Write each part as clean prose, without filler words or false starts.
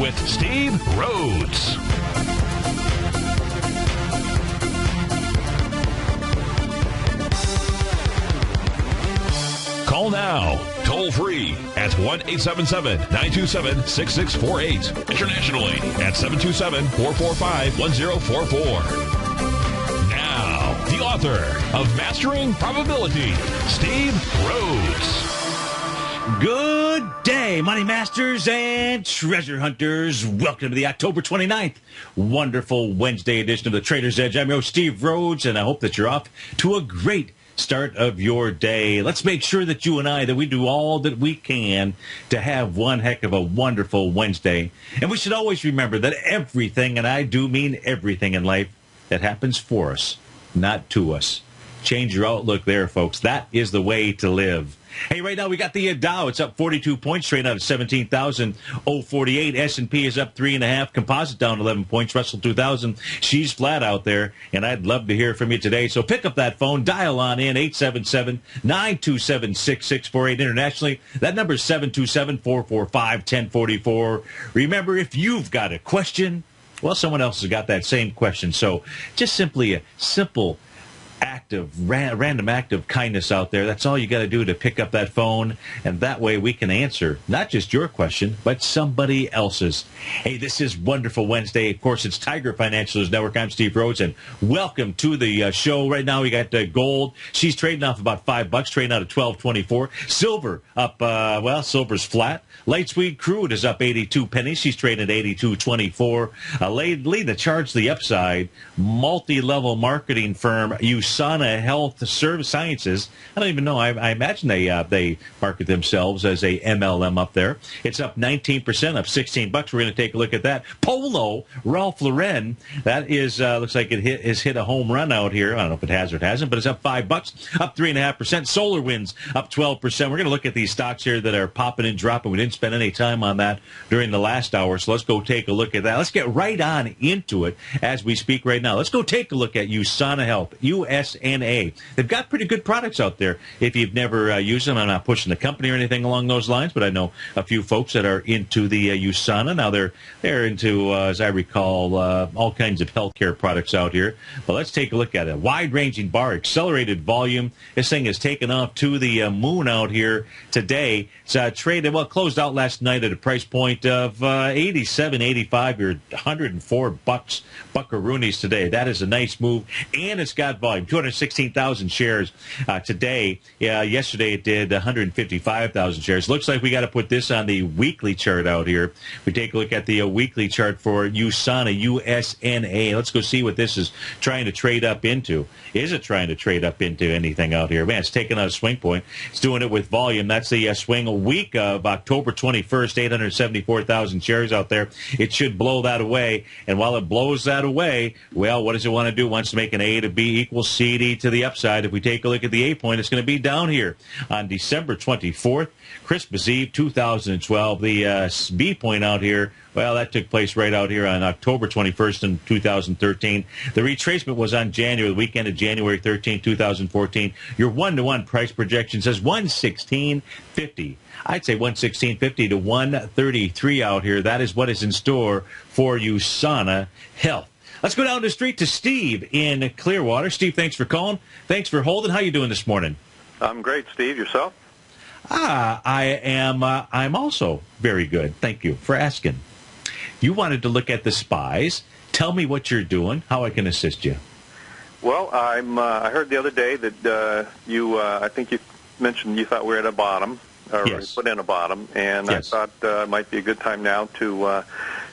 with Steve Rhodes. Call now, toll free at 1-877-927-6648. Internationally at 727-445-1044. Now, the author of Mastering Probability, Steve Rhodes. Good day, Money Masters and Treasure Hunters. Welcome to the October 29th wonderful Wednesday edition of the Trader's Edge. I'm your host, Steve Rhodes, and I hope that you're off to a great start of your day. Let's make sure that you and I, that we do all that we can to have one heck of a wonderful Wednesday. And we should always remember that everything, and I do mean everything in life, that happens for us, not to us. Change your outlook there, folks. That is the way to live. Hey, right now we got the Dow. It's up 42 points, straight out of 17,048. S&P is up 3.5. Composite down 11 points. Russell 2000, she's flat out there, and I'd love to hear from you today. So pick up that phone, dial on in, 877-927-6648. Internationally, that number is 727-445-1044. Remember, if you've got a question, well, someone else has got that same question. So just simply a simple random act of kindness out there. That's all you got to do to pick up that phone, and that way we can answer not just your question, but somebody else's. Hey, this is Wonderful Wednesday. Of course, it's Tiger Financial News Network. I'm Steve Rhodes, and welcome to the show. Right now, we got gold. She's trading off about $5, trading out of $12.24. Silver up, silver's flat. Light sweet crude is up 82 pennies. She's trading at 82.24. Leading the charge to the upside, multi-level marketing firm USANA Health Service Sciences. I don't even know. I imagine they market themselves as a MLM up there. It's up 19%, up $16. We're going to take a look at that. Polo, Ralph Lauren, that is looks like it has hit a home run out here. I don't know if it has or it hasn't, but it's up $5, up 3.5%. Solar Winds up 12%. We're going to look at these stocks here that are popping and dropping. We didn't spend any time on that during the last hour, so let's go take a look at that. Let's get right on into it as we speak right now. Let's go take a look at USANA Health, USNA. They've got pretty good products out there. If you've never used them, I'm not pushing the company or anything along those lines, but I know a few folks that are into the USANA. Now they're into, as I recall, all kinds of healthcare products out here. But let's take a look at it. Wide-ranging bar, accelerated volume. This thing has taken off to the moon out here today. It's traded, closed out last night at a price point of 87.85. You're $104 buckaroonies today. That is a nice move, and it's got volume. 216,000 shares today. Yesterday it did 155,000 shares. Looks like we got to put this on the weekly chart out here. We take a look at the weekly chart for USANA, USNA. Let's go see what this is trying to trade up into. Is it trying to trade up into anything out here? Man, it's taking out a swing point. It's doing it with volume. That's the swing week of October 21st, 874,000 shares out there. It should blow that away. And while it blows that away, well, what does it want to do? It wants to make an A to B equals CD to the upside. If we take a look at the A point, it's going to be down here on December 24th, Christmas Eve 2012. The B point out here, well, that took place right out here on October 21st in 2013. The retracement was on the weekend of January 13, 2014. Your one-to-one price projection says 116.50. I'd say 116.50 to 133 out here. That is what is in store for USANA Health. Let's go down the street to Steve in Clearwater. Steve, thanks for calling. Thanks for holding. How you doing this morning? I'm great, Steve. Yourself? I'm also very good. Thank you for asking. You wanted to look at the SPYs. Tell me what you're doing, how I can assist you. Well, I heard the other day that I think you mentioned you thought we were at a bottom, or yes. put in a bottom, and yes. I thought it might be a good time now to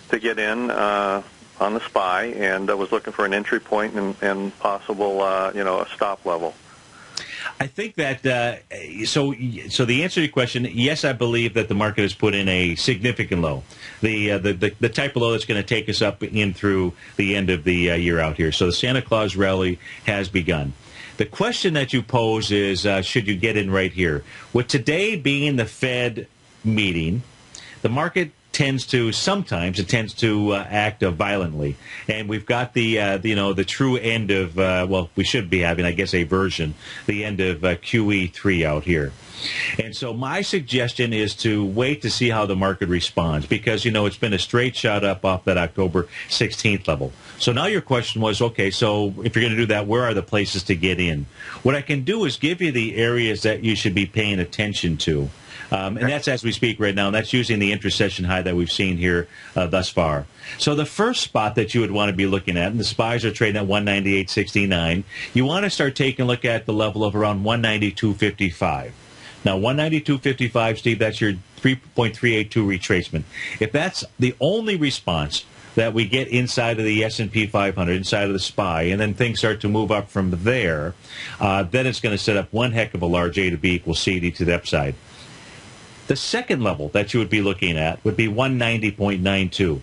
get in on the SPY, and I was looking for an entry point and possible, a stop level. I think that, so the answer to your question, yes, I believe that the market has put in a significant low, the type of low that's going to take us up in through the end of the year out here. So the Santa Claus rally has begun. The question that you pose is, should you get in right here? With today being the Fed meeting, the market sometimes it tends to act violently. And we've got the true end of, we should be having, I guess, a version, the end of QE3 out here. And so my suggestion is to wait to see how the market responds because, it's been a straight shot up off that October 16th level. So now your question was, okay, so if you're going to do that, where are the places to get in? What I can do is give you the areas that you should be paying attention to. And that's as we speak right now, and that's using the inter-session high that we've seen here thus far. So the first spot that you would want to be looking at, and the SPYs are trading at 198.69, you want to start taking a look at the level of around 192.55. Now, 192.55, Steve, that's your 3.382 retracement. If that's the only response that we get inside of the S&P 500, inside of the SPY, and then things start to move up from there, then it's going to set up one heck of a large A to B equals CD to the upside. The second level that you would be looking at would be 190.92.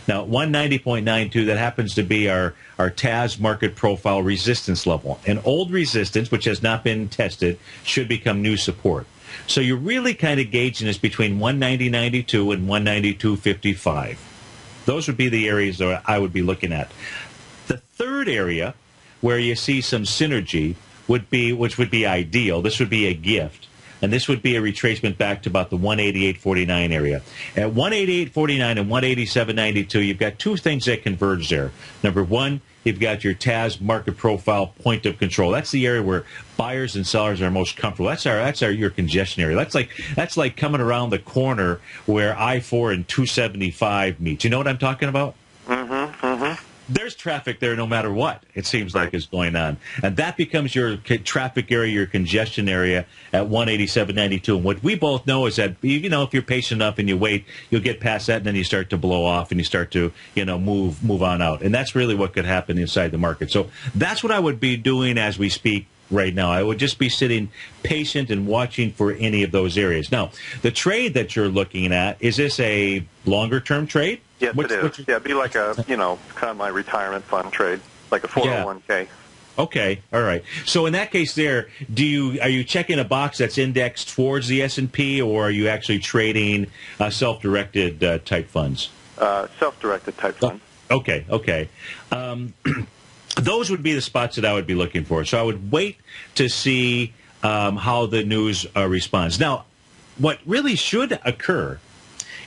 Now, 190.92, that happens to be our TAS market profile resistance level. An old resistance, which has not been tested, should become new support. So you're really kind of gauging this between 190.92 and 192.55. Those would be the areas that I would be looking at. The third area where you see some synergy would be, which would be ideal, this would be a gift. And this would be a retracement back to about the 188.49 area. At 188.49 and 187.92, you've got two things that converge there. Number one, you've got your TAS market profile point of control. That's the area where buyers and sellers are most comfortable. That's your congestion area. That's like coming around the corner where I-4 and 275 meet. You know what I'm talking about? There's traffic there no matter what, it seems like, is going on. And that becomes your traffic area, your congestion area at 187.92. And what we both know is that, if you're patient enough and you wait, you'll get past that, and then you start to blow off and you start to, move on out. And that's really what could happen inside the market. So that's what I would be doing as we speak right now. I would just be sitting patient and watching for any of those areas. Now, the trade that you're looking at, is this a longer-term trade? Yes, it is. It'd be like a, kind of my retirement fund trade, like a 401k. Okay, all right. So in that case there, are you checking a box that's indexed towards the S&P, or are you actually trading self-directed type funds? Self-directed type funds. Okay. Those would be the spots that I would be looking for. So I would wait to see how the news responds. Now, what really should occur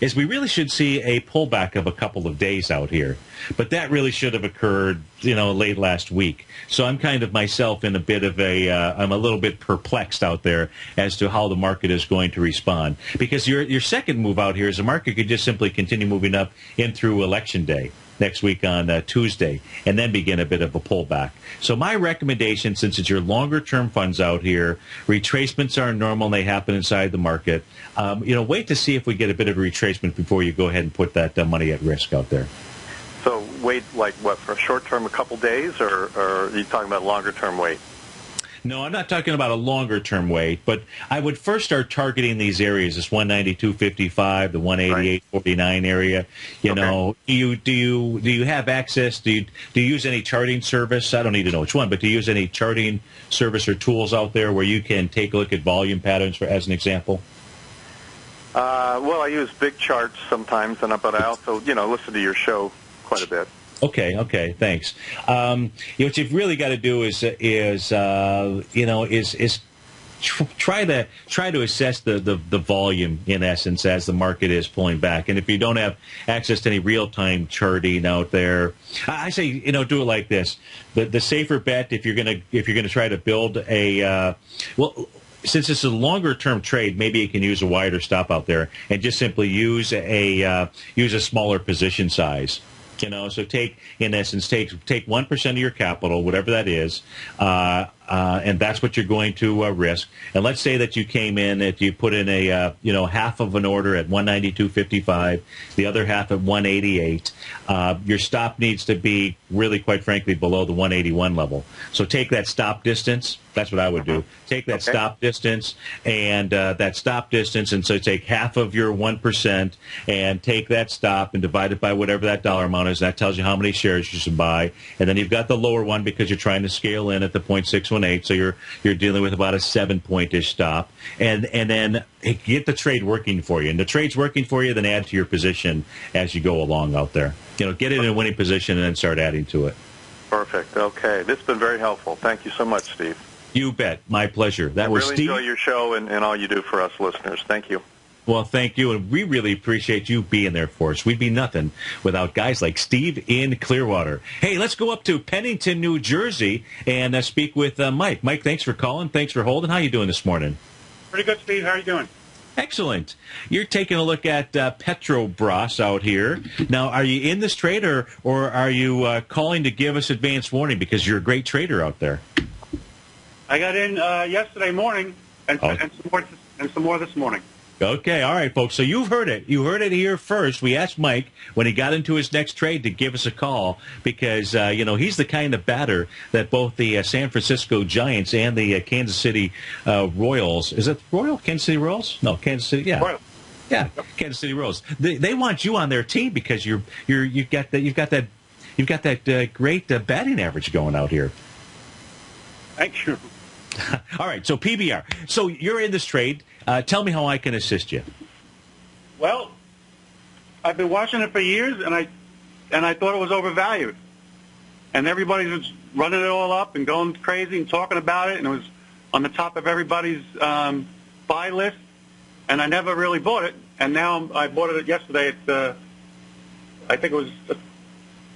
is we really should see a pullback of a couple of days out here. But that really should have occurred, late last week. So I'm kind of myself in a bit of I'm a little bit perplexed out there as to how the market is going to respond. Because your second move out here is the market could just simply continue moving up in through Election Day next week on Tuesday, and then begin a bit of a pullback. So my recommendation, since it's your longer-term funds out here, retracements are normal and they happen inside the market. Wait to see if we get a bit of a retracement before you go ahead and put that money at risk out there. So wait, for a short-term, a couple days, or are you talking about longer-term wait? No, I'm not talking about a longer-term wait, but I would first start targeting these areas, this 192.55, the 188.49 area. Do you have access? Do you use any charting service? I don't need to know which one, but do you use any charting service or tools out there where you can take a look at volume patterns, as an example? Well, I use big charts sometimes, but I also, listen to your show quite a bit. Okay, thanks. What you've really got to do is try to assess the volume, in essence, as the market is pulling back. And if you don't have access to any real-time charting out there, I say, do it like this. The safer bet, if you're gonna try to build since it's a longer-term trade, maybe you can use a wider stop out there and just simply use a smaller position size. So take 1% of your capital, whatever that is, and that's what you're going to risk. And let's say that you came in, if you put in a half of an order at 192.55, the other half at 188. Your stop needs to be really, quite frankly, below the 181 level. So take that stop distance. That's what I would do. Take that stop distance and and so take half of your 1% and take that stop and divide it by whatever that dollar amount is. That tells you how many shares you should buy. And then you've got the lower one because you're trying to scale in at the 0.61 618. So you're dealing with about a 7-point-ish stop, and then get the trade working for you. And the trade's working for you, then add to your position as you go along out there. Get it in a winning position and then start adding to it. Perfect. Okay. This has been very helpful. Thank you so much, Steve. You bet. My pleasure. That was really Steve. Enjoy your show and all you do for us listeners. Thank you. Well, thank you, and we really appreciate you being there for us. We'd be nothing without guys like Steve in Clearwater. Hey, let's go up to Pennington, New Jersey, and speak with Mike. Mike, thanks for calling. Thanks for holding. How are you doing this morning? Pretty good, Steve. How are you doing? Excellent. You're taking a look at Petrobras out here. Now, are you in this trade, or are you calling to give us advance warning because you're a great trader out there? I got in yesterday morning and some more this morning. Okay, all right, folks. So you've heard it. You heard it here first. We asked Mike when he got into his next trade to give us a call because, he's the kind of batter that both the San Francisco Giants and the Kansas City Royals, is it Royal? Kansas City Royals? No, Kansas City, yeah. Royal. Yeah, Kansas City Royals. They want you on their team because you've got that great batting average going out here. Thank you. All right, so PBR. So you're in this trade. Tell me how I can assist you. Well, I've been watching it for years, and I thought it was overvalued. And everybody was running it all up and going crazy and talking about it, and it was on the top of everybody's buy list. And I never really bought it. And now I bought it yesterday. I think it was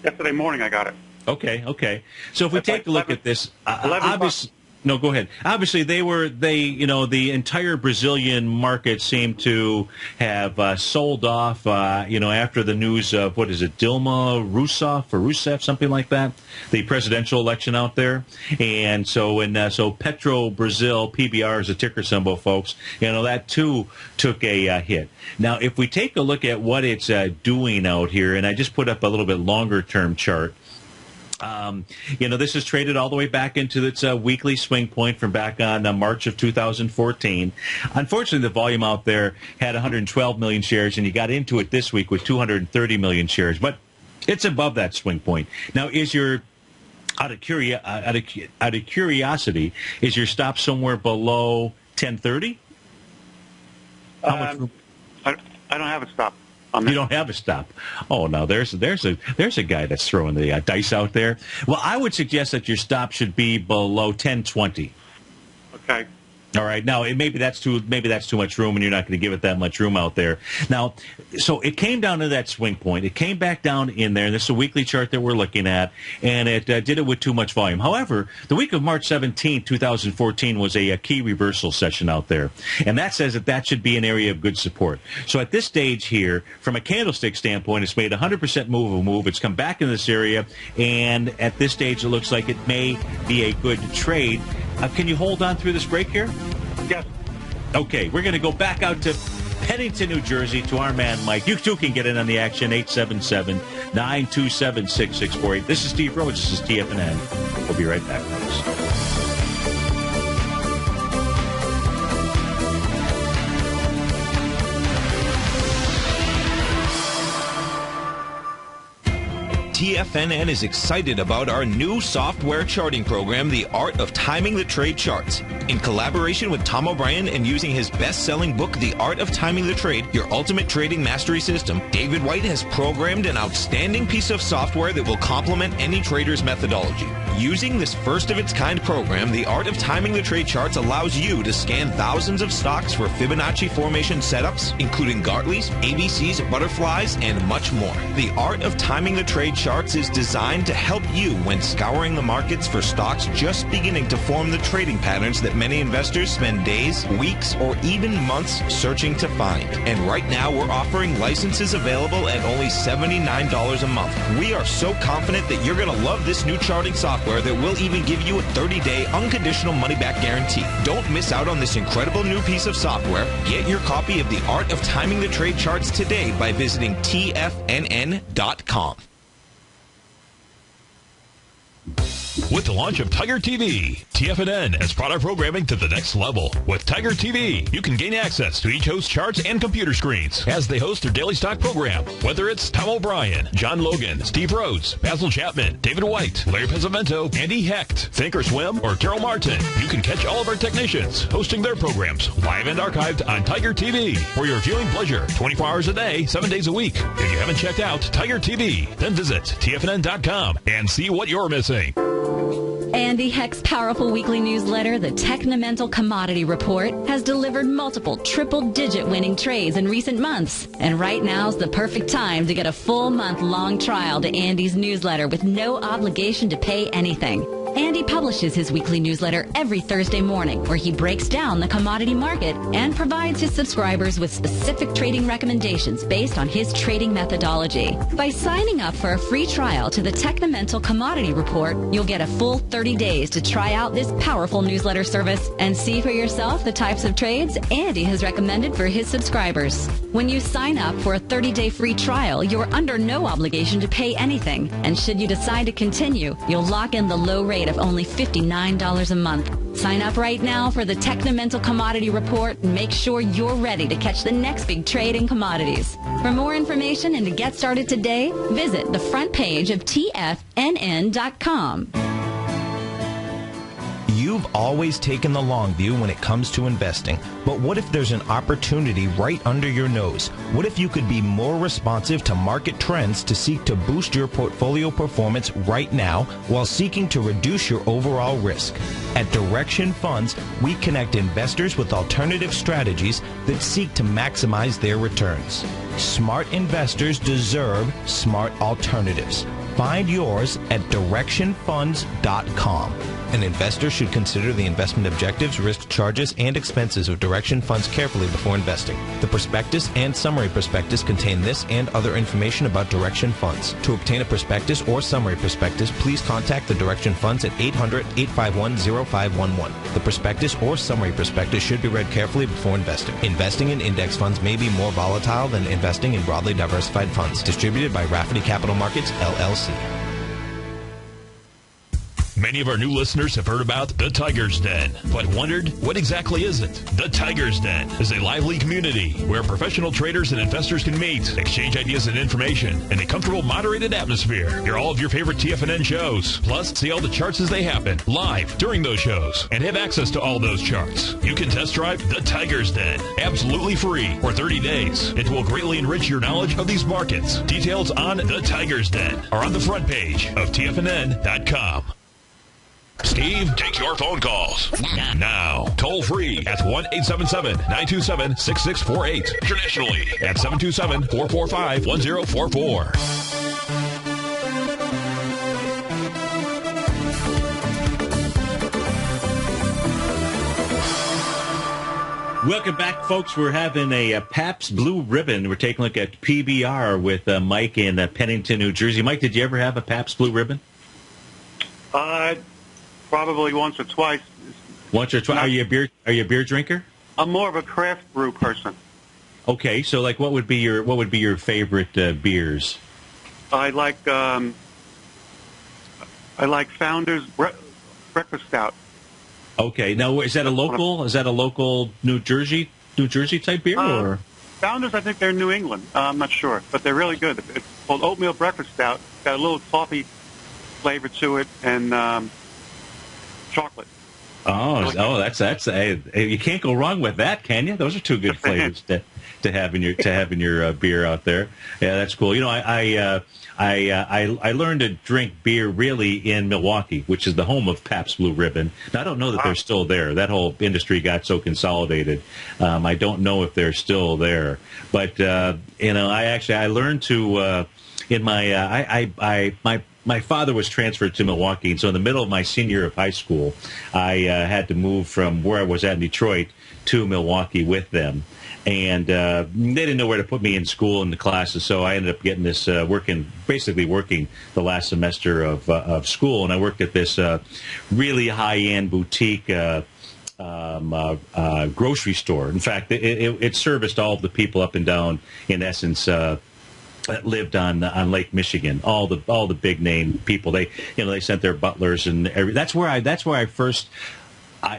yesterday morning I got it. Okay. So if we take a look at this, obviously. No, go ahead. Obviously, the entire Brazilian market seemed to have sold off, after the news of, Dilma Rousseff, something like that, the presidential election out there. And so, Petro Brazil, PBR is a ticker symbol, folks, that too took a hit. Now, if we take a look at what it's doing out here, and I just put up a little bit longer term chart. This is traded all the way back into its weekly swing point from back on March of 2014. Unfortunately, the volume out there had 112 million shares, and you got into it this week with 230 million shares. But it's above that swing point. Now, out of curiosity, is your stop somewhere below 1030? How much room? I don't have a stop. You don't have a stop. Oh, no, there's a guy that's throwing the dice out there. Well, I would suggest that your stop should be below 1020. Okay. All right. Now, maybe that's too much room, and you're not going to give it that much room out there. Now, so it came down to that swing point. It came back down in there. This is a weekly chart that we're looking at, and it did it with too much volume. However, the week of March 17, 2014 was a key reversal session out there, and that says that should be an area of good support. So at this stage here, from a candlestick standpoint, it's made 100% move. It's come back in this area, and at this stage, it looks like it may be a good trade. Can you hold on through this break here? Yes. Okay, we're going to go back out to Pennington, New Jersey, to our man, Mike. You too can get in on the action, 877-927-6648. This is Steve Rhodes. This is TFNN. We'll be right back, folks. TFNN is excited about our new software charting program, The Art of Timing the Trade Charts. In collaboration with Tom O'Brien and using his best-selling book, The Art of Timing the Trade, Your Ultimate Trading Mastery System, David White has programmed an outstanding piece of software that will complement any trader's methodology. Using this first-of-its-kind program, The Art of Timing the Trade Charts allows you to scan thousands of stocks for Fibonacci formation setups, including Gartley's, ABC's, butterflies, and much more. The Art of Timing the Trade Charts is designed to help you when scouring the markets for stocks just beginning to form the trading patterns that many investors spend days, weeks, or even months searching to find. And right now, we're offering licenses available at only $79 a month. We are so confident that you're going to love this new charting software that will even give you a 30-day unconditional money-back guarantee. Don't miss out on this incredible new piece of software. Get your copy of The Art of Timing the Trade Charts today by visiting TFNN.com. with the launch of Tiger TV. TFNN has brought our programming to the next level. With Tiger TV, you can gain access to each host's charts and computer screens as they host their daily stock program. Whether it's Tom O'Brien, John Logan, Steve Rhodes, Basil Chapman, David White, Larry Pesavento, Andy Hecht, Thinkorswim, or Carol Martin, you can catch all of our technicians hosting their programs live and archived on Tiger TV for your viewing pleasure 24 hours a day, 7 days a week. If you haven't checked out Tiger TV, then visit TFNN.com and see what you're missing. Andy Hecht's powerful weekly newsletter, the Technomental Commodity Report, has delivered multiple triple-digit winning trades in recent months. And right now's the perfect time to get a full month-long trial to Andy's newsletter with no obligation to pay anything. Andy publishes his weekly newsletter every Thursday morning, where he breaks down the commodity market and provides his subscribers with specific trading recommendations based on his trading methodology. By signing up for a free trial to the Technomental Commodity Report, you'll get a full 30 days to try out this powerful newsletter service and see for yourself the types of trades Andy has recommended for his subscribers. When you sign up for a 30-day free trial, you're under no obligation to pay anything. And should you decide to continue, you'll lock in the low rate of only $59 a month. Sign up right now for the Technomental Commodity Report and make sure you're ready to catch the next big trade in commodities. For more information and to get started today, visit the front page of TFNN.com. You've always taken the long view when it comes to investing, but what if there's an opportunity right under your nose? What if you could be more responsive to market trends to seek to boost your portfolio performance right now while seeking to reduce your overall risk? At Direction Funds, we connect investors with alternative strategies that seek to maximize their returns. Smart investors deserve smart alternatives. Find yours at directionfunds.com. An investor should consider the investment objectives, risk charges, and expenses of Direction Funds carefully before investing. The prospectus and summary prospectus contain this and other information about Direction Funds. To obtain a prospectus or summary prospectus, please contact the Direction Funds at 800-851-0511. The prospectus or summary prospectus should be read carefully before investing. Investing in index funds may be more volatile than investing in broadly diversified funds. Distributed by Rafferty Capital Markets, LLC. Many of our new listeners have heard about the Tiger's Den, but wondered, what exactly is it? The Tiger's Den is a lively community where professional traders and investors can meet, exchange ideas and information in a comfortable, moderated atmosphere. Hear all of your favorite TFNN shows, plus see all the charts as they happen live during those shows, and have access to all those charts. You can test drive the Tiger's Den absolutely free for 30 days. It will greatly enrich your knowledge of these markets. Details on the Tiger's Den are on the front page of TFNN.com. Steve takes your phone calls now. Toll free at 1-877-927-6648. Internationally at 727-445-1044. Welcome back, folks. We're having a Pabst Blue Ribbon. We're taking a look at PBR with Mike in Pennington, New Jersey. Mike, did you ever have a Pabst Blue Ribbon? Probably once or twice. Once or twice. Are you a beer drinker? I'm more of a craft brew person. Okay, so like, what would be your favorite beers? I like Founders Breakfast Stout. Okay, now is that a local New Jersey type beer or? Founders, I think they're New England. I'm not sure, but they're really good. It's called Oatmeal Breakfast Stout. It's got a little toffee flavor to it and chocolate. That's you can't go wrong with that, can you? Those are two good flavors to have in your beer out there. Yeah, that's cool. You know, I learned to drink beer really in Milwaukee, which is the home of Pabst Blue Ribbon. Now, I don't know that they're still there. That whole industry got so consolidated. I don't know if they're still there, but I learned to my father was transferred to Milwaukee, and so in the middle of my senior year of high school, I had to move from where I was at in Detroit to Milwaukee with them. And they didn't know where to put me in school and the classes, so I ended up getting this working the last semester of school, and I worked at this really high-end boutique grocery store. In fact, it serviced all of the people up and down, in essence, that lived on Lake Michigan. All the big name people. They sent their butlers and that's where I first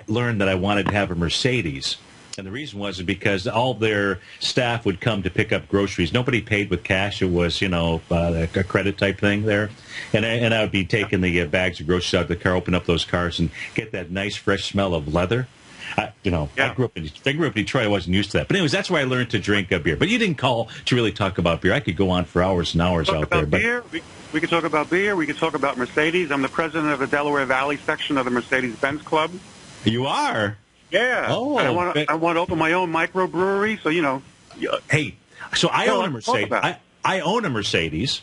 learned that I wanted to have a Mercedes. And the reason was because all their staff would come to pick up groceries. Nobody paid with cash. It was, a credit type thing there. And I would be taking the bags of groceries out of the car, open up those cars, and get that nice, fresh smell of leather. I grew up in Detroit. I wasn't used to that. But anyways, that's where I learned to drink a beer. But you didn't call to really talk about beer. I could go on for hours and hours out there. Beer. We could talk about beer. We could talk about Mercedes. I'm the president of the Delaware Valley section of the Mercedes-Benz Club. You are? Yeah. Oh, I want to open my own microbrewery. So Hey, so I own a Mercedes. I own a Mercedes.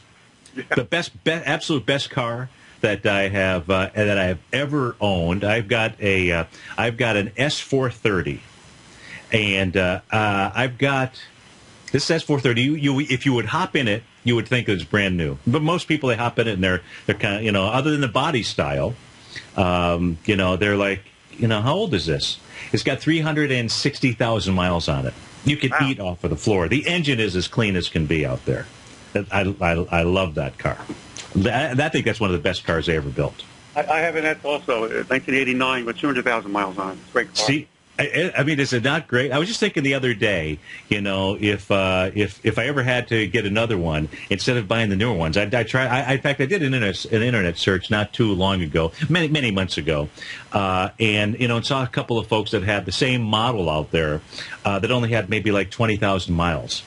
Yeah. The absolute best car that I have ever owned. I've got an S430, and I've got this S430. You if you would hop in it, you would think it was brand new. But most people, they hop in it and they're kind of other than the body style, they're like, how old is this? It's got 360,000 miles on it. You can eat off of the floor. The engine is as clean as can be out there. I love that car. I think that's one of the best cars they ever built. I have an S also, 1989, with 200,000 miles on it. It's a great car. See, I mean, is it not great? I was just thinking the other day, if I ever had to get another one, instead of buying the newer ones, I'd try. In fact, I did an internet search not too long ago, many months ago, and saw a couple of folks that had the same model out there that only had maybe like 20,000 miles.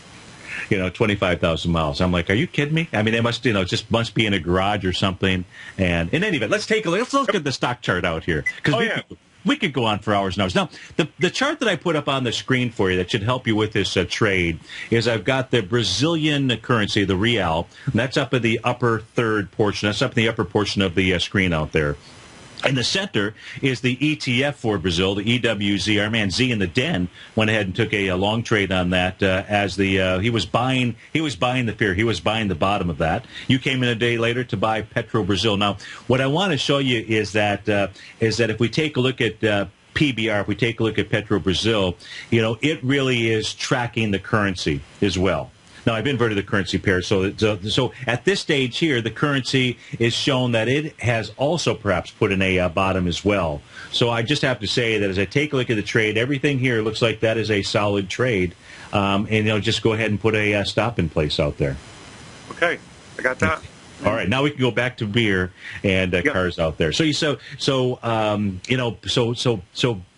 25,000 miles. I'm like, are you kidding me? I mean, they must, just must be in a garage or something. And in any event, let's look at the stock chart out here, because we could go on for hours and hours. Now, the chart that I put up on the screen for you that should help you with this trade is I've got the Brazilian currency, the real, and that's up in the upper third portion. That's up in the upper portion of the screen out there. In the center is the ETF for Brazil, the EWZ. Our man Z in the Den went ahead and took a long trade on that as he was buying the fear. He was buying the bottom of that. You came in a day later to buy Petro Brazil. Now, what I want to show you is that if we take a look at PBR, if we take a look at Petro Brazil, it really is tracking the currency as well. Now, I've inverted the currency pair, so at this stage here, the currency is shown that it has also perhaps put in a bottom as well. So I just have to say that as I take a look at the trade, everything here looks like that is a solid trade, and just go ahead and put a stop in place out there. Okay, I got that. All right, now we can go back to beer and cars out there. So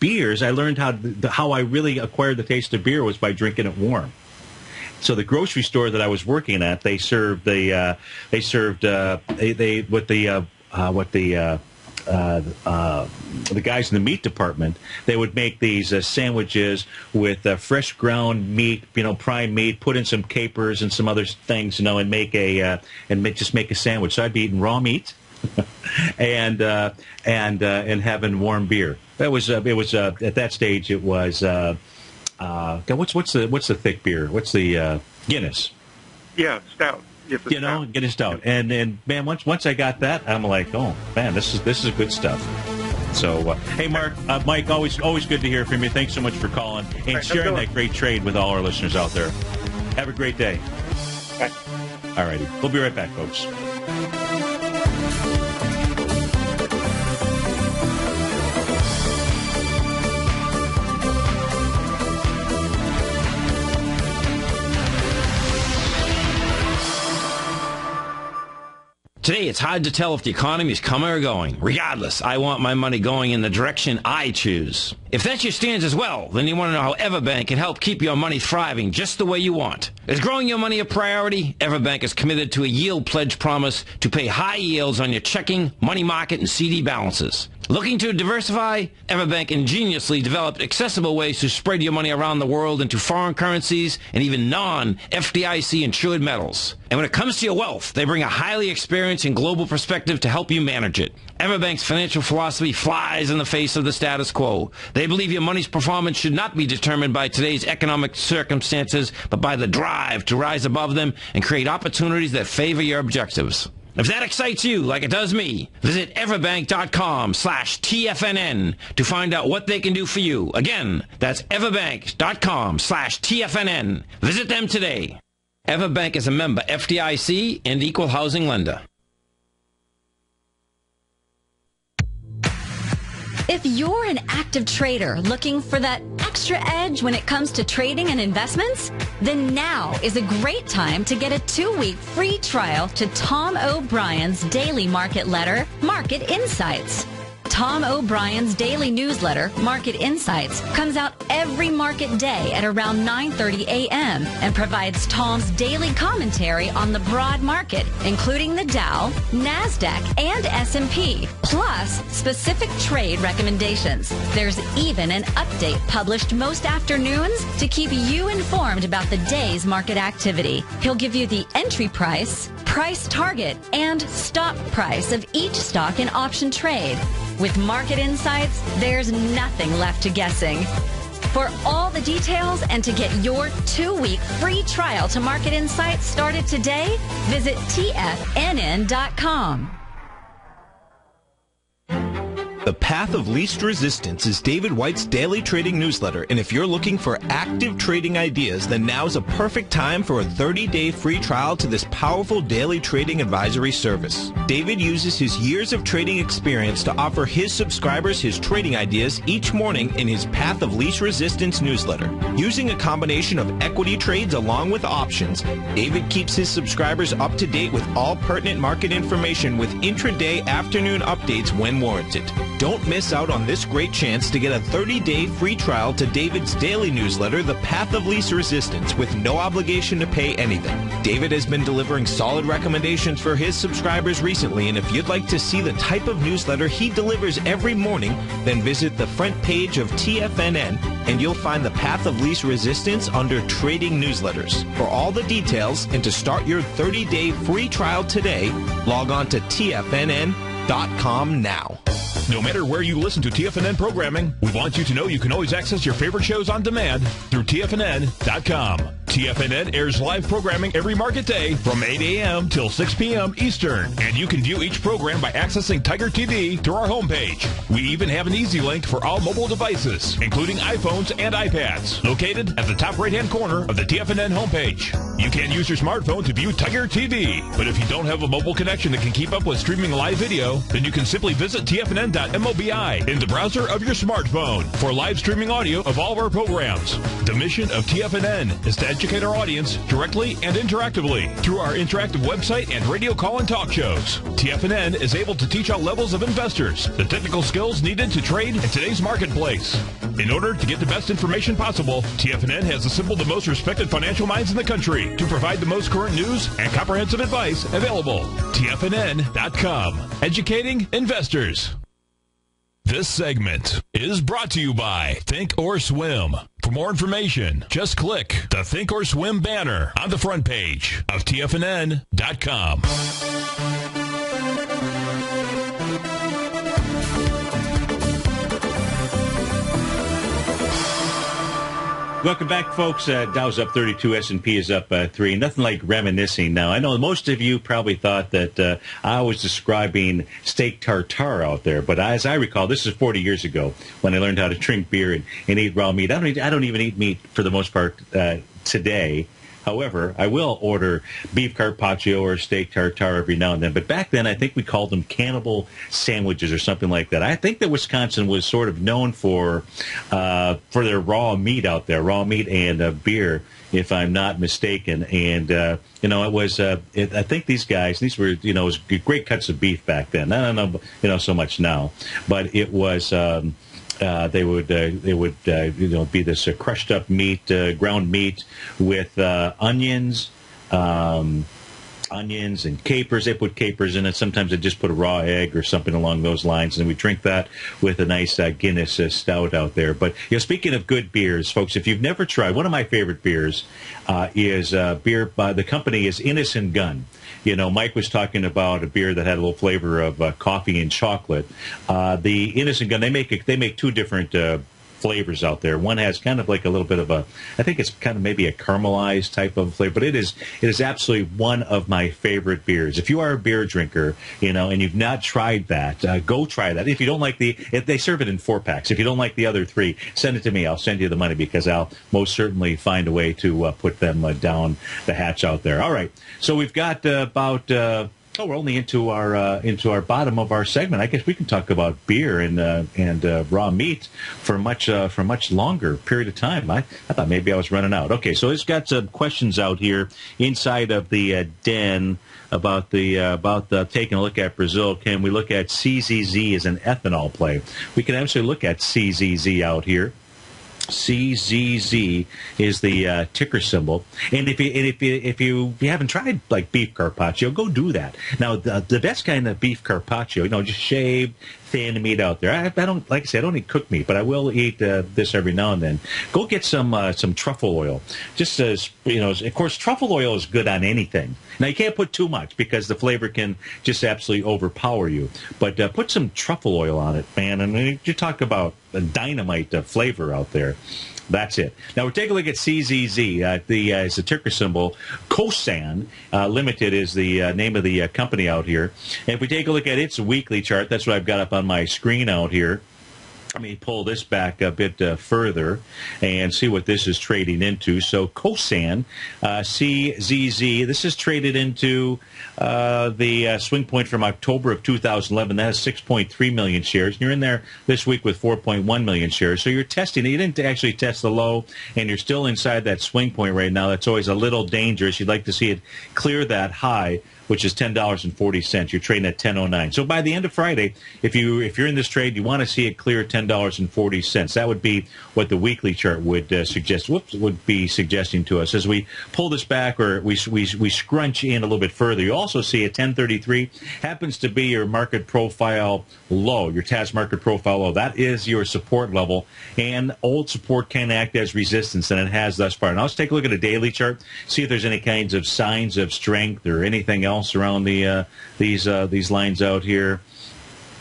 beers. I learned how I really acquired the taste of beer was by drinking it warm. So the grocery store that I was working at, the guys in the meat department, they would make these sandwiches with fresh ground meat, prime meat, put in some capers and some other things, and make a sandwich. So I'd be eating raw meat and having warm beer. It was at that stage it was. What's the thick beer? What's the Guinness? Yeah, stout. Guinness stout. And man, once I got that, I'm like, oh man, this is good stuff. So hey, Mike, always good to hear from you. Thanks so much for calling and sharing that great trade with all our listeners out there. Have a great day. Bye. All righty, we'll be right back, folks. Today, it's hard to tell if the economy is coming or going. Regardless, I want my money going in the direction I choose. If that's your stance as well, then you want to know how Everbank can help keep your money thriving just the way you want. Is growing your money a priority? Everbank is committed to a yield pledge promise to pay high yields on your checking, money market, and CD balances. Looking to diversify? Everbank ingeniously developed accessible ways to spread your money around the world into foreign currencies and even non-FDIC insured metals. And when it comes to your wealth, they bring a highly experienced and global perspective to help you manage it. Everbank's financial philosophy flies in the face of the status quo. They believe your money's performance should not be determined by today's economic circumstances, but by the drive to rise above them and create opportunities that favor your objectives. If that excites you like it does me, visit everbank.com/TFNN to find out what they can do for you. Again, that's everbank.com/TFNN. Visit them today. EverBank is a member FDIC and equal housing lender. If you're an active trader looking for that extra edge when it comes to trading and investments, then now is a great time to get a 2-week free trial to Tom O'Brien's daily market letter, Market Insights. Tom O'Brien's daily newsletter, Market Insights, comes out every market day at around 9:30 a.m. and provides Tom's daily commentary on the broad market, including the Dow, NASDAQ, and S&P, plus specific trade recommendations. There's even an update published most afternoons to keep you informed about the day's market activity. He'll give you the entry price, price target, and stop price of each stock in option trade. With Market Insights, there's nothing left to guessing. For all the details and to get your 2-week free trial to Market Insights started today, visit TFNN.com. The Path of Least Resistance is David White's daily trading newsletter, and if you're looking for active trading ideas, then now's a perfect time for a 30-day free trial to this powerful daily trading advisory service. David uses his years of trading experience to offer his subscribers his trading ideas each morning in his Path of Least Resistance newsletter. Using a combination of equity trades along with options, David keeps his subscribers up to date with all pertinent market information with intraday afternoon updates when warranted. Don't miss out on this great chance to get a 30-day free trial to David's daily newsletter, The Path of Least Resistance, with no obligation to pay anything. David has been delivering solid recommendations for his subscribers recently, and if you'd like to see the type of newsletter he delivers every morning, then visit the front page of TFNN, and you'll find The Path of Least Resistance under Trading Newsletters. For all the details and to start your 30-day free trial today, log on to TFNN.com now. No matter where you listen to TFNN programming, we want you to know you can always access your favorite shows on demand through TFNN.com. TFNN airs live programming every market day from 8 a.m. till 6 p.m. Eastern, and you can view each program by accessing Tiger TV through our homepage. We even have an easy link for all mobile devices, including iPhones and iPads, located at the top right-hand corner of the TFNN homepage. You can use your smartphone to view Tiger TV, but if you don't have a mobile connection that can keep up with streaming live video, then you can simply visit TFNN.mobi in the browser of your smartphone for live streaming audio of all of our programs. The mission of TFNN is to educate our audience directly and interactively through our interactive website and radio call and talk shows. TFNN is able to teach all levels of investors the technical skills needed to trade in today's marketplace. In order to get the best information possible, TFNN has assembled the most respected financial minds in the country to provide the most current news and comprehensive advice available. TFNN.com, educating investors. This segment is brought to you by Think or Swim. For more information, just click the Think or Swim banner on the front page of TFNN.com. Welcome back, folks. Dow's up 32, S&P is up 3. Nothing like reminiscing now. I know most of you probably thought that I was describing steak tartare out there, but as I recall, this is 40 years ago when I learned how to drink beer and eat raw meat. I don't even eat meat for the most part today. However, I will order beef carpaccio or steak tartare every now and then. But back then, I think we called them cannibal sandwiches or something like that. I think that Wisconsin was sort of known for their raw meat out there, raw meat and beer, if I'm not mistaken. And it was. I think these were, it was great cuts of beef back then. I don't know, so much now, but it was. They would be this crushed up meat, ground meat with onions and capers. They put capers in it. Sometimes they just put a raw egg or something along those lines, and we drink that with a nice Guinness stout out there. But speaking of good beers, folks, if you've never tried, one of my favorite beers is beer by the company is Innocent Gun. Mike was talking about a beer that had a little flavor of coffee and chocolate. The Innocent Gun, they make two different flavors out there. One has kind of like a little bit of a, I think it's kind of maybe a caramelized type of flavor, but it is absolutely one of my favorite beers. If you are a beer drinker, and you've not tried that, go try that. If you don't like if they serve it in 4-packs. If you don't like the other 3, send it to me. I'll send you the money because I'll most certainly find a way to put them down the hatch out there. All right. So we've got about we're only into our bottom of our segment. I guess we can talk about beer and raw meat for much longer period of time. I thought maybe I was running out. Okay, so it's got some questions out here inside of the den about the taking a look at Brazil. Can we look at CZZ as an ethanol play? We can actually look at CZZ out here. CZZ is the ticker symbol, and if you haven't tried like beef carpaccio, go do that. Now the best kind of beef carpaccio, just shaved, thin meat out there. I don't, like I said, I don't eat cooked meat, but I will eat this every now and then. Go get some truffle oil. Just as of course, truffle oil is good on anything. Now you can't put too much because the flavor can just absolutely overpower you. But put some truffle oil on it, man. And you talk about a dynamite flavor out there. That's it. Now, we're taking a look at CZZ. It's a ticker symbol. Kosan Limited is the name of the company out here. And if we take a look at its weekly chart, that's what I've got up on my screen out here. Let me pull this back a bit further and see what this is trading into. So Kosan, CZZ, this is traded into the swing point from October of 2011. That has 6.3 million shares. And you're in there this week with 4.1 million shares. So you're testing it. You didn't actually test the low, and you're still inside that swing point right now. That's always a little dangerous. You'd like to see it clear that high, which is $10.40. You're trading at $10.09. So by the end of Friday, if you're in this trade, you want to see it clear $10.40. That would be what the weekly chart would suggest. Would be suggesting to us as we pull this back, or we scrunch in a little bit further. You also see at 10.33 happens to be your market profile low, your TAS market profile low. That is your support level, and old support can act as resistance, and it has thus far. Now let's take a look at a daily chart, see if there's any kinds of signs of strength or anything else around these lines out here.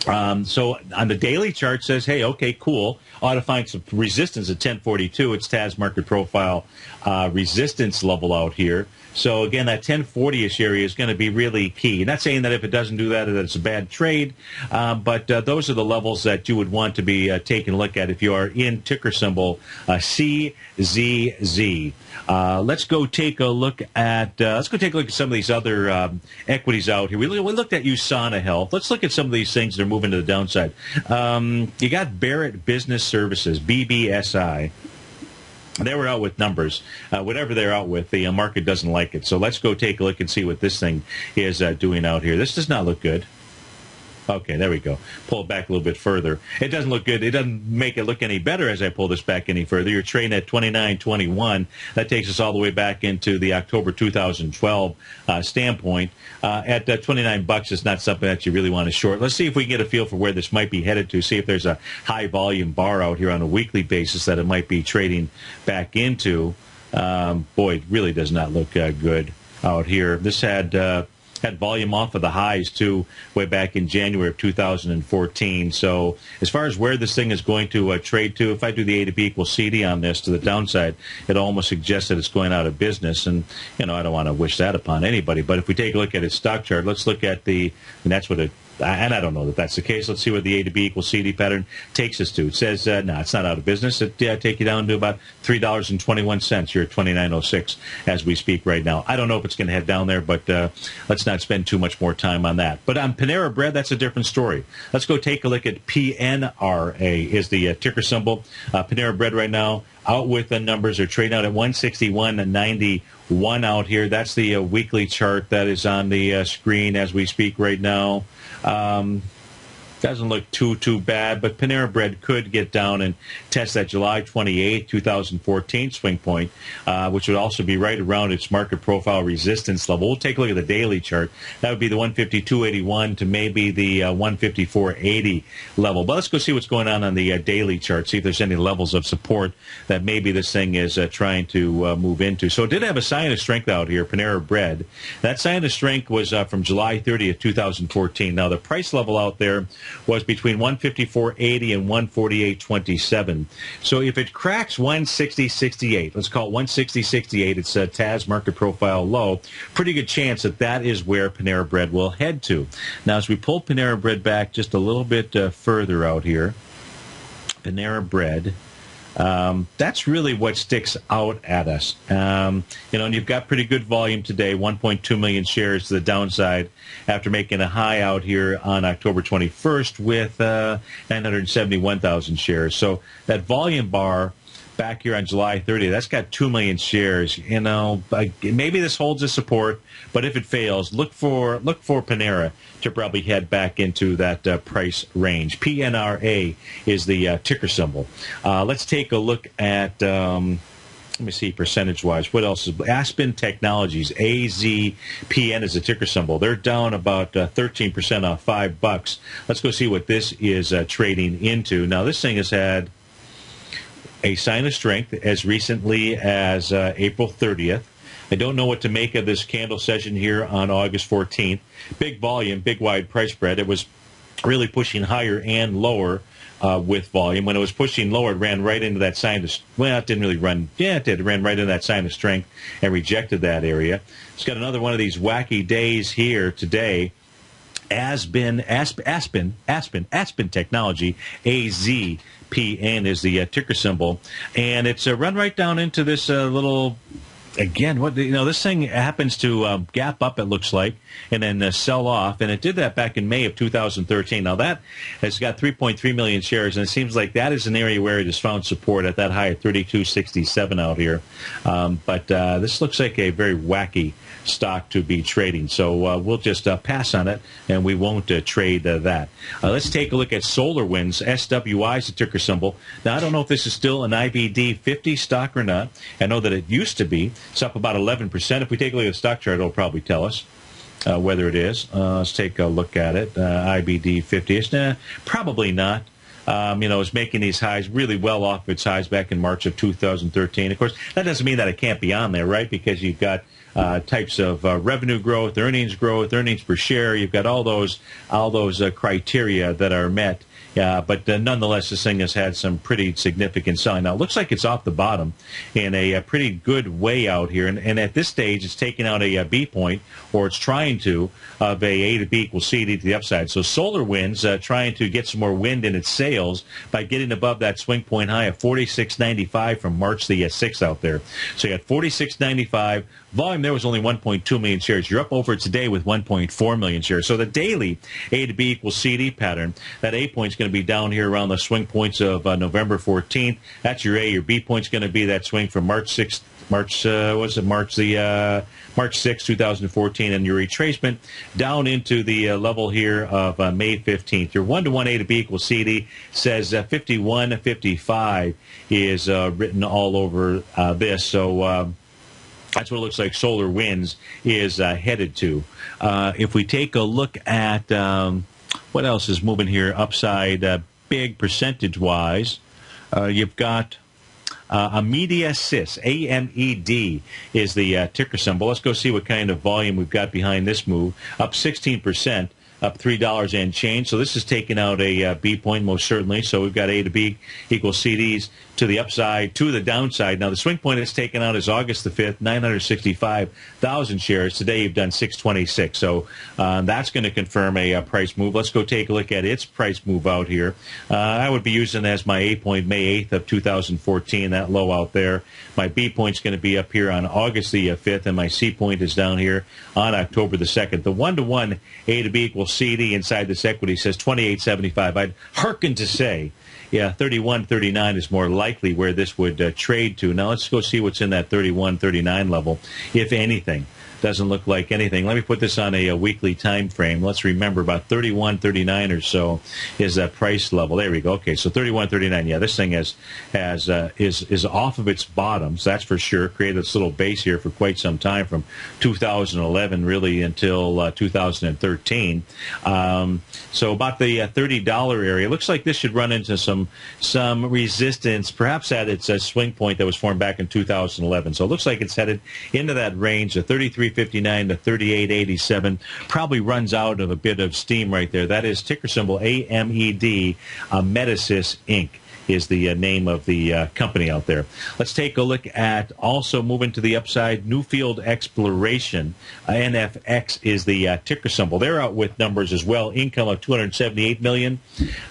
So on the daily chart says, hey, okay, cool. Ought to find some resistance at 1042. It's TAS market profile resistance level out here. So again, that 1040-ish area is going to be really key. Not saying that if it doesn't do that, that it's a bad trade, but those are the levels that you would want to be taking a look at if you are in ticker symbol CZZ. Let's go take a look at some of these other equities out here. We looked at USANA Health. Let's look at some of these things that are moving to the downside. You got Barrett Business Services, BBSI. They were out with numbers. Whatever they're out with, the market doesn't like it. So let's go take a look and see what this thing is doing out here. This does not look good. Okay, there we go. Pull it back a little bit further. It doesn't look good. It doesn't make it look any better as I pull this back any further. You're trading at 29.21. That takes us all the way back into the October 2012 standpoint. At $29, it's not something that you really want to short. Let's see if we can get a feel for where this might be headed to. See if there's a high volume bar out here on a weekly basis that it might be trading back into. Boy, it really does not look good out here. This had volume off of the highs, too, way back in January of 2014. So as far as where this thing is going to trade to, if I do the A to B equals CD on this to the downside, it almost suggests that it's going out of business. And, I don't want to wish that upon anybody. But if we take a look at its stock chart, let's look at and that's what it, and I don't know that that's the case. Let's see what the A to B equals CD pattern takes us to. It says, no, it's not out of business. It take you down to about $3.21. You're at $29.06 as we speak right now. I don't know if it's going to head down there, but let's not spend too much more time on that. But on Panera Bread, that's a different story. Let's go take a look at PNRA is the ticker symbol. Panera Bread right now out with the numbers. Are trading out at 161.91 out here. That's the weekly chart that is on the screen as we speak right now. Doesn't look too bad, but Panera Bread could get down and test that July 28, 2014 swing point, which would also be right around its market profile resistance level. We'll take a look at the daily chart. That would be the 152.81 to maybe the 154.80 level. But let's go see what's going on the daily chart, see if there's any levels of support that maybe this thing is trying to move into. So it did have a sign of strength out here, Panera Bread. That sign of strength was from July 30th, 2014. Now, the price level out there was between 154.80 and 148.27. So if it cracks 160.68, let's call it 160.68, it's a TAS market profile low, pretty good chance that that is where Panera Bread will head to. Now, as we pull Panera Bread back just a little bit further out here, Panera Bread, that's really what sticks out at us. And you've got pretty good volume today, 1.2 million shares to the downside after making a high out here on October 21st with 971,000 shares. So that volume bar back here on July 30th, that's got 2 million shares. Maybe this holds a support, but if it fails, look for Panera to probably head back into that price range. PNRA is the ticker symbol. Let's take a look at, let me see, percentage-wise. What else is Aspen Technologies? AZPN is the ticker symbol. They're down about 13% off $5. Let's go see what this is trading into. Now, this thing has had a sign of strength as recently as April 30th. I don't know what to make of this candle session here on August 14th. Big volume, big wide price spread. It was really pushing higher and lower with volume. When it was pushing lower, it ran right into that sign of, well, it didn't really run, yeah, it did. It ran right into that sign of strength and rejected that area. It's got another one of these wacky days here today. Aspen Technology, AZPN is the ticker symbol, and it's run right down into this little. Again, this thing happens to gap up, it looks like, and then sell off, and it did that back in May of 2013. Now, that has got 3.3 million shares, and it seems like that is an area where it has found support at that high of 32.67 out here. But this looks like a very wacky stock to be trading, so we'll just pass on it, and we won't trade that. Let's take a look at SolarWinds. SWI is the ticker symbol. Now, I don't know if this is still an IBD 50 stock or not. I know that it used to be. It's up about 11%. If we take a look at the stock chart, it'll probably tell us whether it is. Let's take a look at it. IBD 50. Probably not. It's making these highs really well off its highs back in March of 2013. Of course, that doesn't mean that it can't be on there, right? Because you've got types of revenue growth, earnings per share. You've got all those criteria that are met. But nonetheless, this thing has had some pretty significant selling. Now, it looks like it's off the bottom in a pretty good way out here. And at this stage, it's taking out a B point, or it's trying to, of a to B equals CD to the upside. So SolarWinds trying to get some more wind in its sails by getting above that swing point high of 46.95 from March the 6th out there. So you got 46.95. Volume there was only 1.2 million shares. You're up over today with 1.4 million shares. So the daily A to B equals CD pattern, that A point's going to be down here around the swing points of November 14th. That's your A. Your B point's going to be that swing from March 6th. March 6, 2014, and your retracement down into the level here of May 15th. Your 1-to-1 A to B equals CD says 51.55 is written all over this. So that's what it looks like SolarWinds is headed to. If we take a look at what else is moving here upside big percentage-wise, you've got AmedSys, AMED is the ticker symbol. Let's go see what kind of volume we've got behind this move. Up 16%, up $3 and change. So this is taking out a B point most certainly. So we've got A to B equals CDs to the upside, to the downside. Now the swing point it's taken out is August the 5th, 965,000 shares. Today you've done 626. So that's going to confirm a price move. Let's go take a look at its price move out here. I would be using as my A point May 8th of 2014, that low out there. My B point's going to be up here on August the 5th, and my C point is down here on October the 2nd. The 1-to-1 A to B equals CD inside this equity says 28.75. I'd hearken to say, yeah, 31.39 is more likely where this would trade to. Now let's go see what's in that 31.39 level, if anything. Doesn't look like anything. Let me put this on a weekly time frame. Let's remember about 31.39 or so is that price level. There we go. Okay, so 31.39. Yeah, this thing is off of its bottoms. That's for sure. Created this little base here for quite some time, from 2011 really until 2013. So about the $30 area. It looks like this should run into some resistance, perhaps at its swing point that was formed back in 2011. So it looks like it's headed into that range of 33.50 $33.59 to $38.87. Probably runs out of a bit of steam right there. That is ticker symbol AMED, Medisys Inc. is the name of the company out there. Let's take a look at, also moving to the upside, Newfield Exploration. NFX is the ticker symbol. They're out with numbers as well. Income of $278 million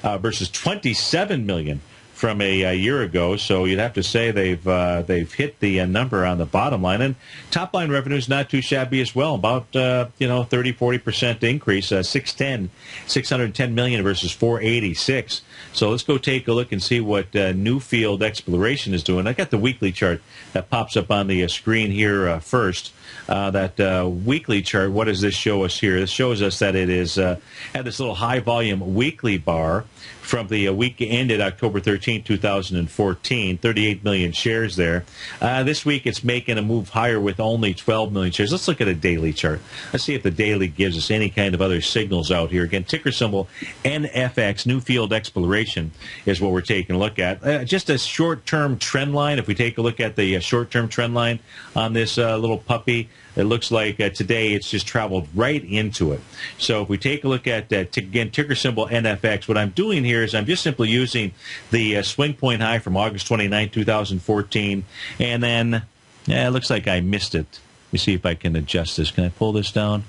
versus $27 million from a year ago, so you'd have to say they've hit the number on the bottom line, and top line revenue is not too shabby as well. About 30-40% increase, $610 million versus $486. So let's go take a look and see what Newfield Exploration is doing. I got the weekly chart that pops up on the screen here first. That weekly chart, what does this show us here? This shows us that it is had this little high volume weekly bar from the week ended October 13, 2014, 38 million shares there. This week it's making a move higher with only 12 million shares. Let's look at a daily chart. Let's see if the daily gives us any kind of other signals out here. Again, ticker symbol NFX, Newfield Exploration, is what we're taking a look at. Just a short-term trend line. If we take a look at the short-term trend line on this little puppy, it looks like today it's just traveled right into it. So if we take a look at, again, ticker symbol NFX, what I'm doing here is I'm just simply using the swing point high from August 29, 2014, and then it looks like I missed it. Let me see if I can adjust this. Can I pull this down?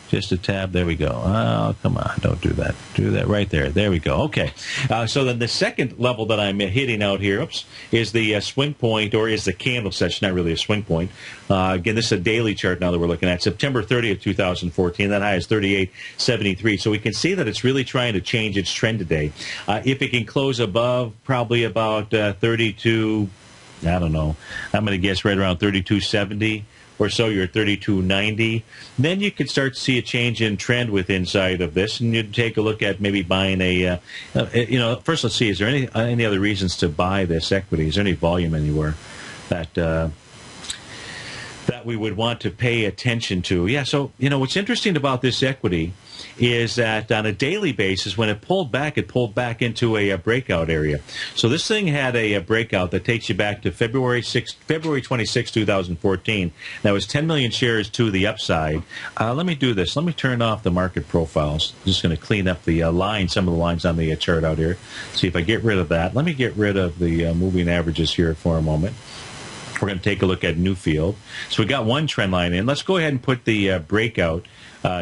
Just a tab. There we go. Oh, come on. Don't do that. Do that right there. There we go. Okay. So then the second level that I'm hitting out here, is the swing point, or is the candle session, not really a swing point. Again, this is a daily chart now that we're looking at. September 30th, 2014. That high is 38.73. So we can see that it's really trying to change its trend today. If it can close above probably about 32, I don't know. I'm going to guess right around 32.70. Or so, you're at 32.90. Then you could start to see a change in trend with inside of this, and you'd take a look at maybe buying a. First, let's see. Is there any other reasons to buy this equity? Is there any volume anywhere that we would want to pay attention to? Yeah. So what's interesting about this equity is that on a daily basis, when it pulled back into a breakout area. So this thing had a breakout that takes you back to February 26, 2014. That was 10 million shares to the upside. Let me do this. Let me turn off the market profiles. I'm just going to clean up the some of the lines on the chart out here. See if I get rid of that. Let me get rid of the moving averages here for a moment. We're going to take a look at Newfield. So we got one trend line in. Let's go ahead and put the breakout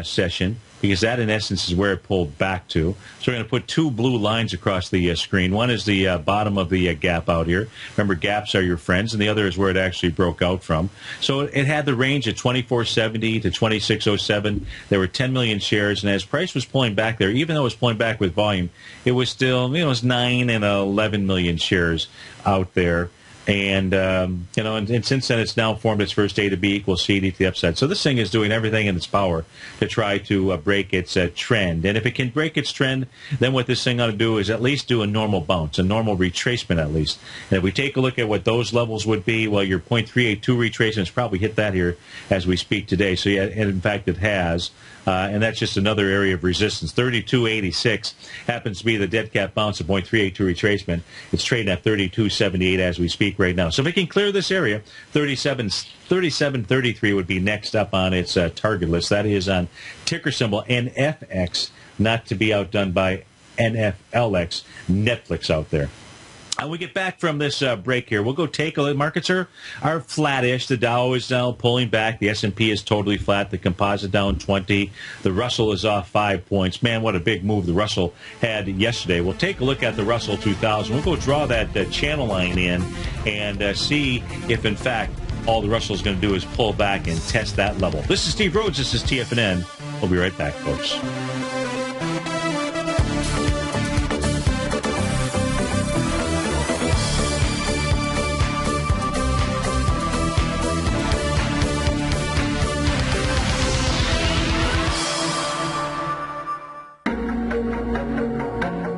session, because that, in essence, is where it pulled back to. So we're going to put two blue lines across the screen. One is the bottom of the gap out here. Remember, gaps are your friends, and the other is where it actually broke out from. So it had the range of 24.70 to 26.07. There were 10 million shares, and as price was pulling back there, even though it was pulling back with volume, it was still, it was 9 and 11 million shares out there. And, and since then it's now formed its first A to B equals CD to the upside. So this thing is doing everything in its power to try to break its trend. And if it can break its trend, then what this thing ought to do is at least do a normal bounce, a normal retracement at least. And if we take a look at what those levels would be, well, your 0.382 retracement's probably hit that here as we speak today. So, yeah, and in fact, it has. And that's just another area of resistance. 32.86 happens to be the dead cat bounce of 0.382 retracement. It's trading at 32.78 as we speak right now. So if it can clear this area, 37.33 would be next up on its target list. That is on ticker symbol NFX, not to be outdone by NFLX, Netflix out there. We get back from this break here. We'll go take a look. Markets are flattish. The Dow is now pulling back. The S&P is totally flat. The composite down 20. The Russell is off 5 points. Man, what a big move the Russell had yesterday. We'll take a look at the Russell 2000. We'll go draw that channel line in and see if, in fact, all the Russell is going to do is pull back and test that level. This is Steve Rhodes. This is TFNN. We'll be right back, folks.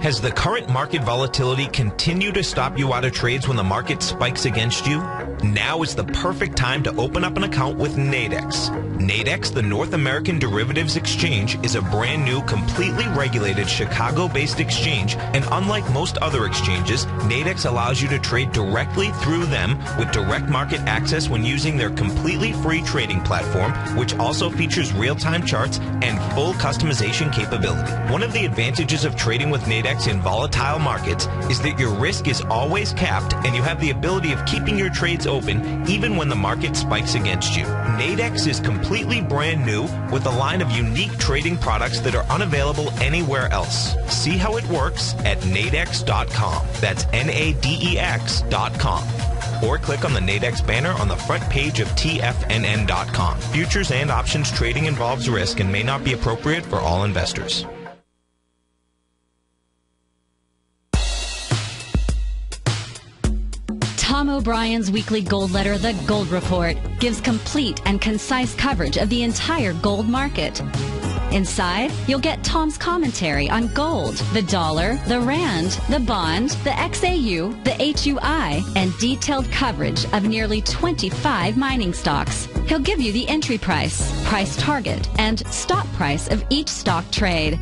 Has the current market volatility continued to stop you out of trades when the market spikes against you? Now is the perfect time to open up an account with Nadex. Nadex, the North American Derivatives Exchange, is a brand new, completely regulated Chicago-based exchange, and unlike most other exchanges, Nadex allows you to trade directly through them with direct market access when using their completely free trading platform, which also features real-time charts and full customization capability. One of the advantages of trading with Nadex in volatile markets is that your risk is always capped and you have the ability of keeping your trades open even when the market spikes against you. Nadex is completely brand new with a line of unique trading products that are unavailable anywhere else. See how it works at nadex.com. That's NADEX.com. Or click on the Nadex banner on the front page of TFNN.com. Futures and options trading involves risk and may not be appropriate for all investors. Tom O'Brien's weekly gold letter, The Gold Report, gives complete and concise coverage of the entire gold market. Inside, you'll get Tom's commentary on gold, the dollar, the rand, the bond, the XAU, the HUI, and detailed coverage of nearly 25 mining stocks. He'll give you the entry price, price target, and stop price of each stock trade.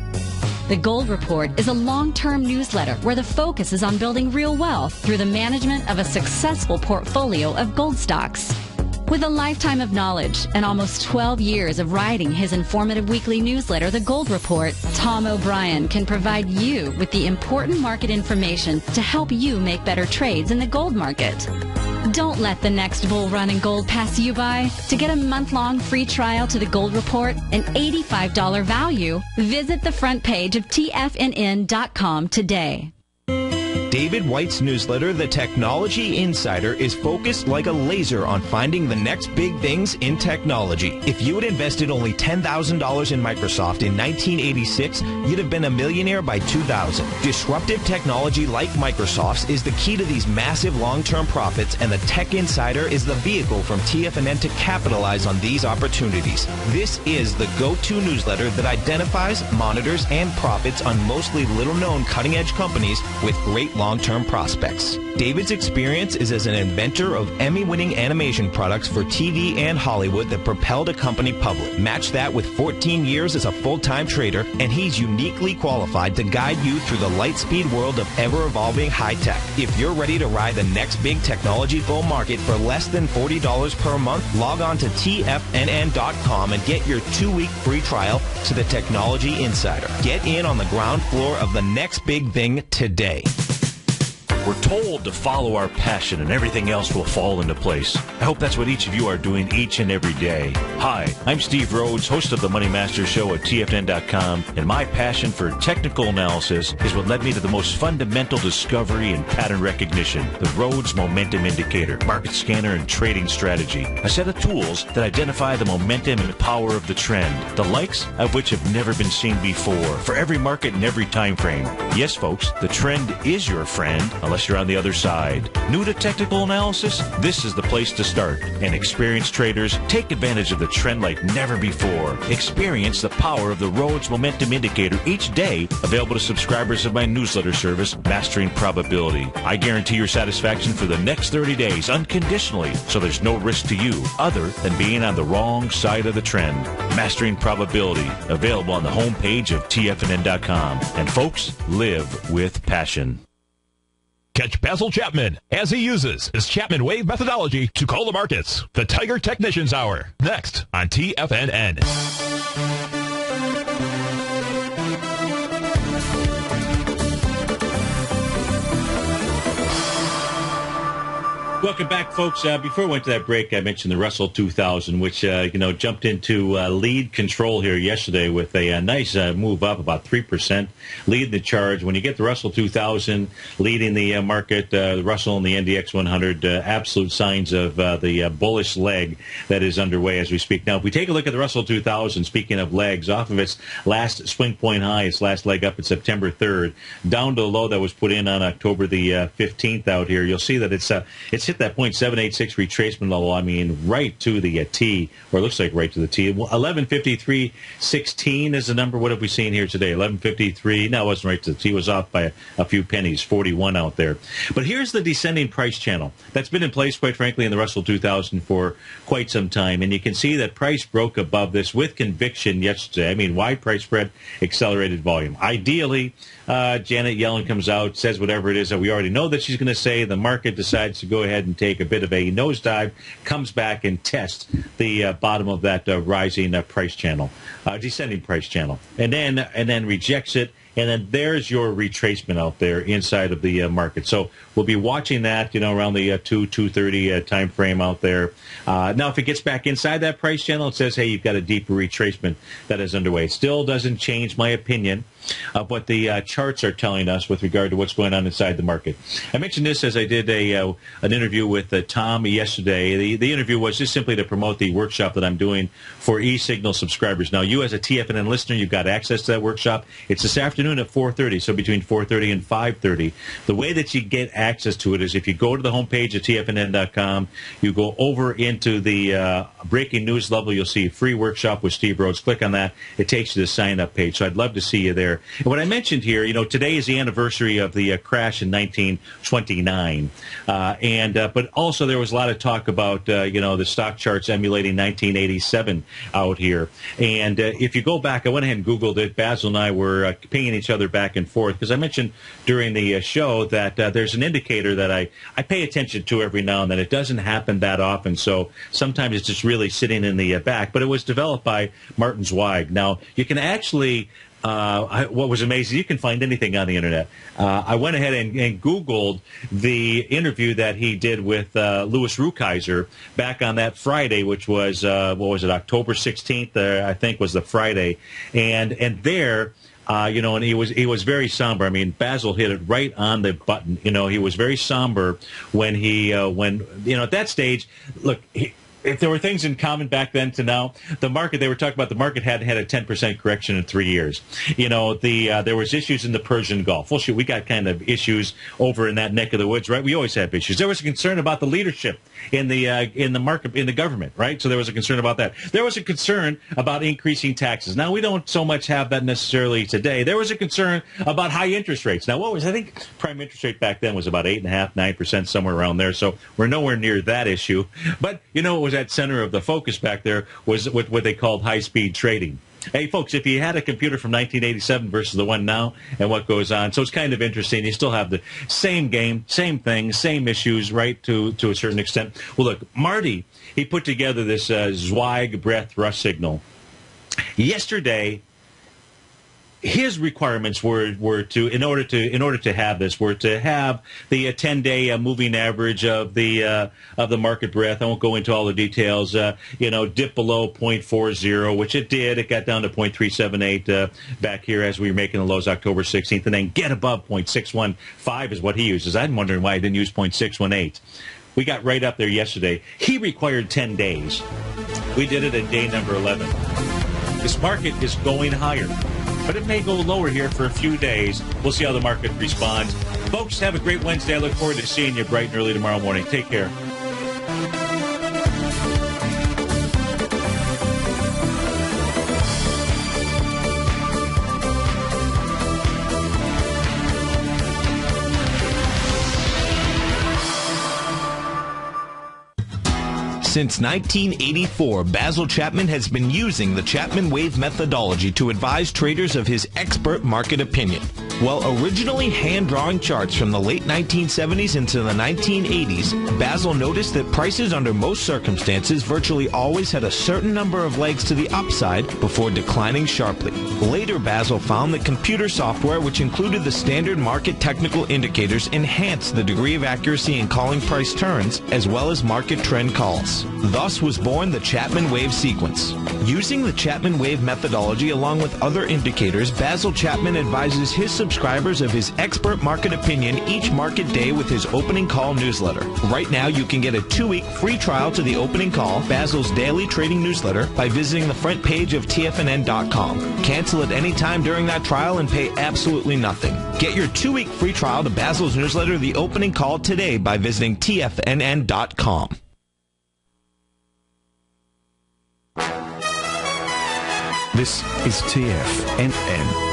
The Gold Report is a long-term newsletter where the focus is on building real wealth through the management of a successful portfolio of gold stocks. With a lifetime of knowledge and almost 12 years of writing his informative weekly newsletter, The Gold Report, Tom O'Brien can provide you with the important market information to help you make better trades in the gold market. Don't let the next bull run in gold pass you by. To get a month-long free trial to The Gold Report, an $85 value, visit the front page of TFNN.com today. David White's newsletter, The Technology Insider, is focused like a laser on finding the next big things in technology. If you had invested only $10,000 in Microsoft in 1986, you'd have been a millionaire by 2000. Disruptive technology like Microsoft's is the key to these massive long-term profits, and the Tech Insider is the vehicle from TFNN to capitalize on these opportunities. This is the go-to newsletter that identifies, monitors, and profits on mostly little-known cutting-edge companies with great long-term prospects. David's experience is as an inventor of Emmy-winning animation products for TV and Hollywood that propelled a company public. Match that with 14 years as a full-time trader, and he's uniquely qualified to guide you through the light-speed world of ever-evolving high-tech. If you're ready to ride the next big technology bull market for less than $40 per month, log on to TFNN.com and get your 2-week free trial to the Technology Insider. Get in on the ground floor of the next big thing today. We're told to follow our passion and everything else will fall into place. I hope that's what each of you are doing each and every day. Hi, I'm Steve Rhodes, host of the Money Master Show at TFNN.com, and my passion for technical analysis is what led me to the most fundamental discovery in pattern recognition, the Rhodes Momentum Indicator, market scanner, and trading strategy, a set of tools that identify the momentum and power of the trend, the likes of which have never been seen before, for every market and every time frame. Yes, folks, the trend is your friend, unless you're on the other side. New to technical analysis? This is the place to start. And experienced traders, take advantage of the trend like never before. Experience the power of the Rhodes Momentum Indicator each day, available to subscribers of my newsletter service, Mastering Probability. I guarantee your satisfaction for the next 30 days unconditionally, so there's no risk to you other than being on the wrong side of the trend. Mastering Probability, available on the homepage of TFNN.com. And folks, live with passion. Catch Basil Chapman as he uses his Chapman Wave methodology to call the markets. The Tiger Technicians Hour, next on TFNN. Welcome back, folks. Before we went to that break, I mentioned the Russell 2000, which jumped into lead control here yesterday with a nice move up, about 3%, leading the charge. When you get the Russell 2000 leading the market, the Russell and the NDX 100, absolute signs of the bullish leg that is underway as we speak. Now, if we take a look at the Russell 2000, speaking of legs, off of its last swing point high, its last leg up at September 3rd, down to the low that was put in on October the 15th out here, you'll see that it's hit that 0.786 retracement level, I mean, right to the T, or it looks like right to the T. 1153.16 is the number. What have we seen here today? 1153. No, it wasn't right to the T. It was off by a few pennies, 41 out there. But here's the descending price channel that's been in place, quite frankly, in the Russell 2000 for quite some time. And you can see that price broke above this with conviction yesterday. I mean, wide price spread, accelerated volume. Ideally, Janet Yellen comes out, says whatever it is that we already know that she's going to say. The market decides to go ahead and take a bit of a nosedive, comes back and tests the bottom of that rising price channel, descending price channel, and then rejects it. And then there's your retracement out there inside of the market. So we'll be watching that, around the 2:30 time frame out there. Now, if it gets back inside that price channel, it says, hey, you've got a deeper retracement that is underway. It still doesn't change my opinion of what the charts are telling us with regard to what's going on inside the market. I mentioned this as I did an interview with Tom yesterday. The interview was just simply to promote the workshop that I'm doing for eSignal subscribers. Now, you as a TFNN listener, you've got access to that workshop. It's this afternoon at 4:30, so between 4:30 and 5:30. The way that you get access to it is if you go to the homepage at TFNN.com, you go over into the breaking news level, you'll see free workshop with Steve Rhodes. Click on that. It takes you to the sign-up page, so I'd love to see you there. And what I mentioned here, today is the anniversary of the crash in 1929. But also there was a lot of talk about, the stock charts emulating 1987 out here. And if you go back, I went ahead and Googled it. Basil and I were pinging each other back and forth because I mentioned during the show that there's an indicator that I pay attention to every now and then. It doesn't happen that often, so sometimes it's just really sitting in the back. But it was developed by Martin Zweig. Now, you can actually... what was amazing, you can find anything on the internet. I went ahead and Googled the interview that he did with Louis Rukeyser back on that Friday, which was, October 16th, I think was the Friday. And there... and he was very somber. I mean, Basil hit it right on the button. He was very somber when at that stage, look, if there were things in common back then to now, the market, they were talking about the market hadn't had a 10% correction in 3 years. There was issues in the Persian Gulf. Well, shoot, we got kind of issues over in that neck of the woods, right? We always have issues. There was a concern about the leadership in the market, in the government, right? So there was a concern about that. There was a concern about increasing taxes. Now, we don't so much have that necessarily today. There was a concern about high interest rates. Now, I think prime interest rate back then was about 8.5%, 9%, somewhere around there. So we're nowhere near that issue. But, it was at center of the focus back there was what they called high-speed trading. Hey, folks, if you had a computer from 1987 versus the one now and what goes on, so it's kind of interesting. You still have the same game, same things, same issues, right, to a certain extent. Well, look, Marty, he put together this Zweig breath rush signal. Yesterday, his requirements were to in order to have this were to have the 10-day moving average of the market breadth. I won't go into all the details. Dip below 0.40, which it did. It got down to 0.378 back here as we were making the lows October 16th, and then get above 0.615 is what he uses. I'm wondering why he didn't use 0.618. We got right up there yesterday. He required 10 days. We did it at day number 11. This market is going higher, but it may go lower here for a few days. We'll see how the market responds. Folks, have a great Wednesday. I look forward to seeing you bright and early tomorrow morning. Take care. Since 1984, Basil Chapman has been using the Chapman Wave methodology to advise traders of his expert market opinion. While originally hand-drawing charts from the late 1970s into the 1980s, Basil noticed that prices under most circumstances virtually always had a certain number of legs to the upside before declining sharply. Later, Basil found that computer software, which included the standard market technical indicators, enhanced the degree of accuracy in calling price turns as well as market trend calls. trades. Thus was born the Chapman Wave sequence. Using the Chapman Wave methodology along with other indicators, Basil Chapman advises his subscribers of his expert market opinion each market day with his opening call newsletter. Right now, you can get a 2-week free trial to the opening call, Basil's daily trading newsletter, by visiting the front page of TFNN.com. Cancel at any time during that trial and pay absolutely nothing. Get your 2-week free trial to Basil's newsletter, The Opening Call, today by visiting TFNN.com. This is TFNN.